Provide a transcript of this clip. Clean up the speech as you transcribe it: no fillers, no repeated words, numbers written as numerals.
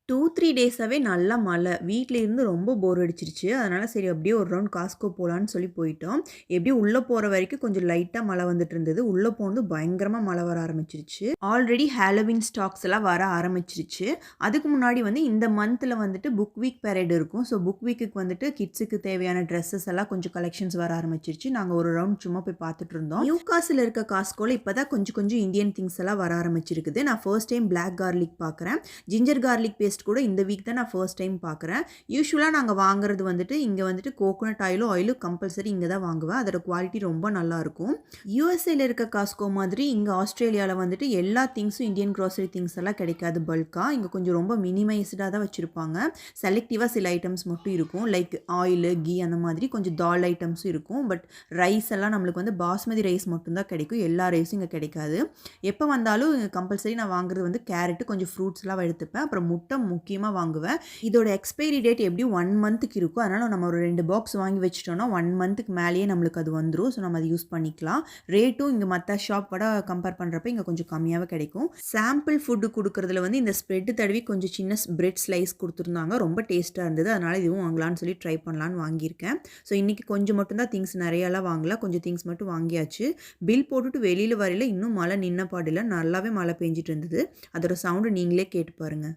2, 3 டேஸாவே நல்லா மழை. வீட்ல இருந்து ரொம்ப போர் அடிச்சிருச்சு. அதனால சரி அப்படியே ஒரு ரவுண்ட் காஸ்ட்கோ போலான்னு சொல்லி போயிட்டோம். எப்படியும் உள்ள போற வரைக்கும் கொஞ்சம் லைட்டா மழை வந்துட்டு இருந்தது. உள்ள போனதும் பயங்கரமா மழை வர ஆரம்பிச்சிருச்சு. ஆல்ரெடி ஹாலோவீன் ஸ்டாக்ஸ் எல்லாம் வர ஆரம்பிச்சிருச்சு. அதுக்கு முன்னாடி வந்து இந்த மந்த்ல வந்துட்டு புக் வீக் பரேட் இருக்கும். ஸோ புக் வீக்குக்கு வந்துட்டு கிட்ஸுக்கு தேவையான ட்ரெஸ்ஸஸ் எல்லாம் கொஞ்சம் கலெக்ஷன்ஸ் வர ஆரம்பிச்சிருச்சு. நாங்க ஒரு ரவுண்ட் சும்மா போய் பார்த்துட்டு இருந்தோம். நியூ காஸ்ட்ல இருக்க காஸ்ட்கோல இப்பதான் கொஞ்சம் கொஞ்சம் இந்தியன் திங்ஸ் எல்லாம் வர ஆரம்பிச்சிருக்குது. நான் ஃபர்ஸ்ட் டைம் பிளாக் கார்லிக் பார்க்குறேன். ஜிஞ்சர் கார்லிக் பேஸ்ட் கூட இந்த வீக் தான் நான் ஃபர்ஸ்ட் டைம் பார்க்குறேன். யூசுவலா நாங்க வாங்குறது வந்துட்டு இங்க வந்துட்டு கோகோனட் ஆயிலும் கம்பல்சரி இங்க தான் வாங்குவேன். அதோட குவாலிட்டி ரொம்ப நல்லாருக்கும். யுஎஸ்ஏல இருக்க காஸ்ட்கோ மாதிரி இங்க ஆஸ்திரேலியால வந்துட்டு எல்லா திங்ஸும் இந்தியன் கிராசரி திங்ஸ் எல்லாம் கிடைக்காது பல்கா. இங்க கொஞ்சம் ரொம்ப மினிமைஸ்டா தான் வச்சிருப்பாங்க. செலக்டிவா சில ஐட்டம்ஸ் மட்டும் இருக்கும். லைக் ஆயில், கீ அந்த மாதிரி கொஞ்சம் தால் ஐட்டம்ஸும் இருக்கும். பட் ரைஸ் எல்லாம் நம்மளுக்கு வந்து பாஸ்மதி ரைஸ் மட்டும் தான் கிடைக்கும். எல்லா ரைஸும் இங்க கிடைக்காது. எப்போ வந்தாலும் கம்பல்சரி நான் வாங்குறது வந்து கேரட், கொஞ்சம் ஃப்ரூட்ஸ்லாம் எடுத்துப்பேன். அப்புறம் முட்டை முக்கியமா வாங்குவேன். இதோட எக்ஸ்பைரி டேட் எப்படியும் 1 மந்த்துக்கு இருக்கும். அதனால நம்ம ஒரு 2 பாக்ஸ் வாங்கி வச்சுட்டோம்னா 1 மந்த்துக்கு மேலேயே நம்மளுக்கு அது வந்துரும். ஸோ நம்ம அதை யூஸ் பண்ணிக்கலாம். ரேட்டும் இங்க மத்த ஷாப் விட கம்பேர் பண்றப்ப இங்க கொஞ்சம் கம்மியாவே கிடைக்கும். சாம்பிள் ஃபுட் குடுக்குறதுல வந்து இந்த ஸ்ப்ரெட் தடவி கொஞ்சம் சின்ன பிரெட் ஸ்லைஸ் குடுத்துருந்தாங்க. ரொம்ப டேஸ்ட்டா இருந்தது. அதனால இதுவும் வாங்கலாம்னு சொல்லி ட்ரை பண்ணலான்னு வாங்கியிருக்கேன். ஸோ இன்னைக்கு கொஞ்சம் மட்டும் தான் திங்ஸ் நெறையலாம் வாங்கல. கொஞ்சம் திங்ஸ் மட்டும் வாங்கியாச்சு. பில் போட்டுட்டு வெளியில வரையில இன்னும் மழை நின்ன பாடில்ல. நல்லாவே மழை பெஞ்சுட்டு இருந்தது. அதோட சவுண்ட் நீங்களே கேட்டு பாருங்க.